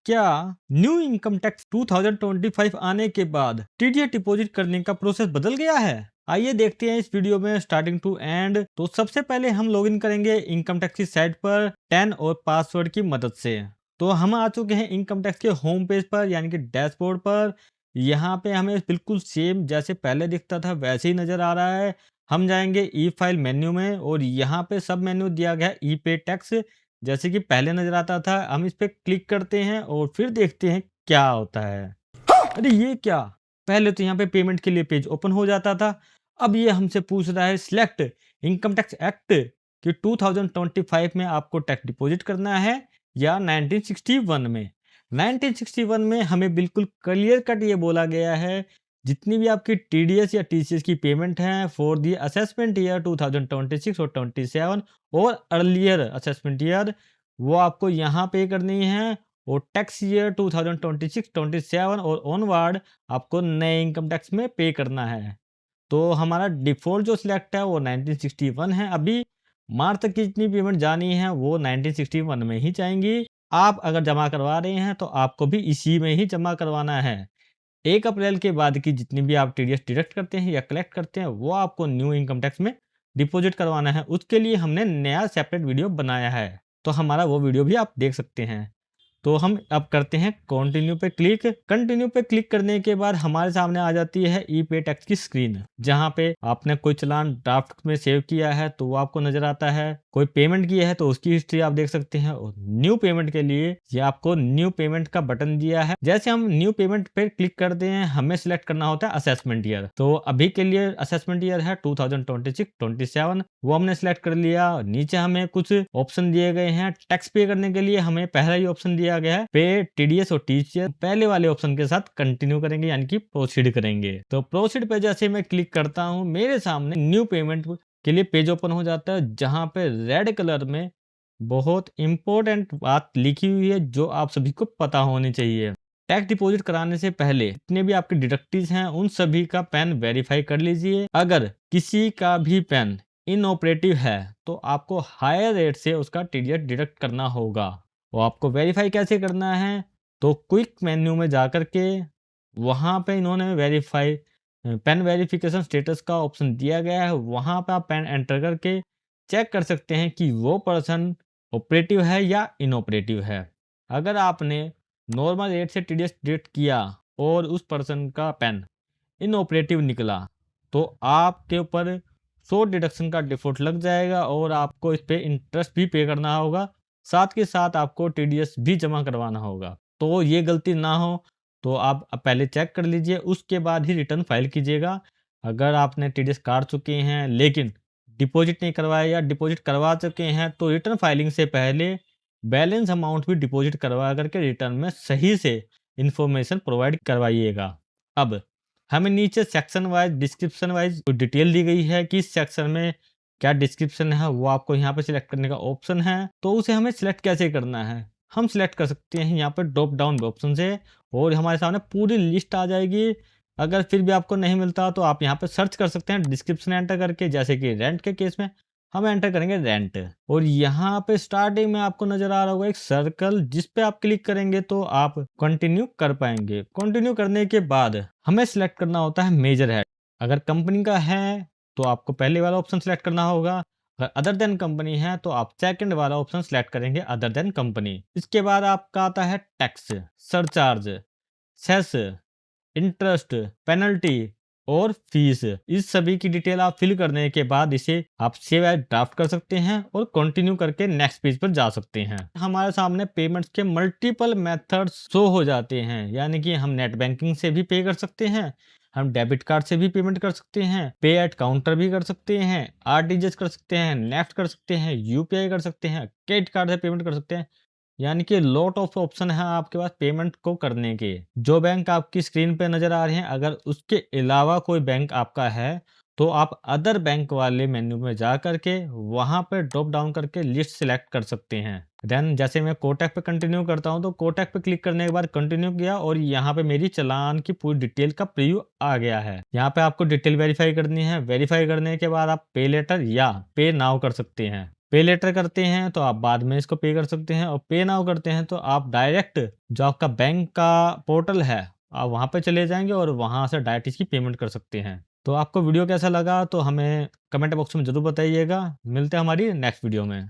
क्या new income tax 2025 आने के बाद टीडीएस डिपॉजिट करने का प्रोसेस बदल गया है? आइए देखते हैं इस वीडियो में स्टार्टिंग टू एंड। तो सबसे पहले हम लॉगिन करेंगे इनकम टैक्स की साइट पर 10 और पासवर्ड की मदद से। तो हम आ चुके हैं इनकम टैक्स के होम पेज पर यानी कि डैशबोर्ड पर। यहाँ पे हमें बिल्कुल सेम जैसे पहले दिखता था वैसे ही नजर आ रहा है। हम जाएंगे ई फाइल मेन्यू में और यहाँ पे सब मेन्यू दिया गया है ई पे टैक्स, जैसे कि पहले नज़र आता था। हम इस पे क्लिक करते हैं और फिर देखते हैं क्या होता है। अरे ये क्या! पहले तो यहाँ पे पेमेंट के लिए पेज ओपन हो जाता था। अब ये हमसे पूछ रहा है सिलेक्ट इनकम टैक्स एक्ट कि 2025 में आपको टैक्स डिपॉजिट करना है या 1961 में। 1961 में हमें बिल्कुल क्लियर कट ये बोला गया है, जितनी भी आपकी टीडीएस या टीसीएस की पेमेंट है फॉर दी असेसमेंट ईयर 2026 और 27 और अर्लियर असेसमेंट ईयर, वो आपको यहाँ पे करनी है। और टैक्स ईयर 2026-27 और ऑनवर्ड आपको नए इनकम टैक्स में पे करना है। तो हमारा डिफ़ॉल्ट जो सिलेक्ट है वो 1961 है। अभी मार्च तक की जितनी पेमेंट जानी है वो 1961 में ही जाएँगी। आप अगर जमा करवा रहे हैं तो आपको भी इसी में ही जमा करवाना है। 1 अप्रैल के बाद की जितनी भी आप टीडीएस डिडक्ट करते हैं या कलेक्ट करते हैं वो आपको न्यू इनकम टैक्स में डिपॉजिट करवाना है। उसके लिए हमने नया सेपरेट वीडियो बनाया है। तो हमारा वो वीडियो भी आप देख सकते हैं। तो हम अब करते हैं कंटिन्यू पे क्लिक। कंटिन्यू पे क्लिक करने के बाद हमारे सामने आ जाती है ई पे टैक्स की स्क्रीन, जहां पे आपने कोई चालान ड्राफ्ट में सेव किया है तो वो आपको नजर आता है। कोई पेमेंट किया है तो उसकी हिस्ट्री आप देख सकते हैं। और न्यू पेमेंट के लिए ये आपको न्यू पेमेंट का बटन दिया है। जैसे हम न्यू पेमेंट पे क्लिक करते हैं हमें सिलेक्ट करना होता है असेसमेंट ईयर। तो अभी के लिए असेसमेंट ईयर है 2026-27, वो हमने सिलेक्ट कर लिया। नीचे हमें कुछ ऑप्शन दिए गए हैं। टैक्स पे करने के लिए हमें पहला ही ऑप्शन दिया गया है पे टीडीएस और टीसीएस। पहले वाले ऑप्शन के साथ कंटिन्यू करेंगे यानी कि प्रोसीड करेंगे। तो प्रोसीड पे जैसे मैं क्लिक करता हूँ मेरे सामने न्यू पेमेंट के लिए पेज ओपन हो जाता है, जहां पे रेड कलर में बहुत इंपॉर्टेंट बात लिखी हुई है जो आप सभी को पता होनी चाहिए। टैक्स डिपॉजिट कराने से पहले जितने भी आपके डिडक्टिव्स हैं उन सभी का पैन वेरीफाई कर लीजिए। अगर किसी का भी पैन इनऑपरेटिव है तो आपको हायर रेट से उसका टीडीएस डिडक्ट करना होगा। वो आपको वेरीफाई कैसे करना है, तो क्विक मेन्यू में जाकर के वहाँ पे इन्होंने वेरीफाई पैन वेरिफिकेशन स्टेटस का ऑप्शन दिया गया है। वहाँ पे आप पैन एंटर करके चेक कर सकते हैं कि वो पर्सन ऑपरेटिव है या इनऑपरेटिव है। अगर आपने नॉर्मल रेट से टीडीएस डिडक्ट किया और उस पर्सन का पैन इनऑपरेटिव निकला तो आपके ऊपर 100 डिडक्शन का डिफॉल्ट लग जाएगा और आपको इस पे इंटरेस्ट भी पे करना होगा। साथ के साथ आपको टीडीएस भी जमा करवाना होगा। तो ये गलती ना हो तो आप पहले चेक कर लीजिए, उसके बाद ही रिटर्न फाइल कीजिएगा। अगर आपने टीडीएस काट चुके हैं लेकिन डिपॉजिट नहीं करवाया या डिपॉजिट करवा चुके हैं तो रिटर्न फाइलिंग से पहले बैलेंस अमाउंट भी डिपॉजिट करवा करके रिटर्न में सही से इंफॉर्मेशन प्रोवाइड करवाइएगा। अब हमें नीचे section wise description wise detail दी गई है कि इस सेक्शन में क्या डिस्क्रिप्शन है, वो आपको यहाँ पे सिलेक्ट करने का ऑप्शन है। तो उसे हमें सिलेक्ट कैसे करना है, हम सिलेक्ट कर सकते हैं यहाँ पर ड्रॉप डाउन ऑप्शन से और हमारे सामने पूरी लिस्ट आ जाएगी। अगर फिर भी आपको नहीं मिलता तो आप यहाँ पे सर्च कर सकते हैं डिस्क्रिप्शन एंटर करके। जैसे कि रेंट के केस में हम एंटर करेंगे रेंट और यहाँ पे स्टार्टिंग में आपको नजर आ रहा होगा एक सर्कल, जिस पे आप क्लिक करेंगे तो आप कंटिन्यू कर पाएंगे। कंटिन्यू करने के बाद हमें सिलेक्ट करना होता है मेजर हेड। अगर कंपनी का है तो आपको पहले वाला ऑप्शन सिलेक्ट करना होगा। अगर अदर देन कंपनी है तो आप सेकंड वाला ऑप्शन सिलेक्ट करेंगे अदर देन कंपनी। इसके बाद आपका आता है tax, surcharge, cess, interest, penalty और फीस। इस सभी की डिटेल आप फिल करने के बाद इसे आप सेव एज ड्राफ्ट कर सकते हैं और कंटिन्यू करके नेक्स्ट पेज पर जा सकते हैं। हमारे सामने पेमेंट्स के मल्टीपल मेथड्स शो हो जाते हैं, यानी कि हम नेट बैंकिंग से भी पे कर सकते हैं, हम डेबिट कार्ड से भी पेमेंट कर सकते हैं, पे एट काउंटर भी कर सकते हैं, आरटीजीएस कर सकते हैं, नेफ्ट कर सकते हैं, यूपीआई कर सकते हैं, क्रेडिट कार्ड से पेमेंट कर सकते हैं। यानी कि लॉट ऑफ ऑप्शन है आपके पास पेमेंट को करने के। जो बैंक आपकी स्क्रीन पे नजर आ रहे हैं अगर उसके अलावा कोई बैंक आपका है तो आप अदर बैंक वाले मेन्यू में जा करके वहां पे ड्रॉप डाउन करके लिस्ट सिलेक्ट कर सकते हैं। देन जैसे मैं कोटक पे कंटिन्यू करता हूं तो कोटक पे क्लिक करने के बाद कंटिन्यू किया और यहाँ पे मेरी चालान की पूरी डिटेल का प्रीव्यू आ गया है। यहाँ पे आपको डिटेल वेरीफाई करनी है। वेरीफाई करने के बाद आप पे लेटर या पे नाउ कर सकते हैं। पे लेटर करते हैं तो आप बाद में इसको पे कर सकते हैं और पे नाउ करते हैं तो आप डायरेक्ट जो आपका बैंक का पोर्टल है, आप वहाँ पे चले जाएँगे और वहाँ से डायरेक्ट इसकी पेमेंट कर सकते हैं। तो आपको वीडियो कैसा लगा तो हमें कमेंट बॉक्स में ज़रूर बताइएगा। मिलते हैं हमारी नेक्स्ट वीडियो में।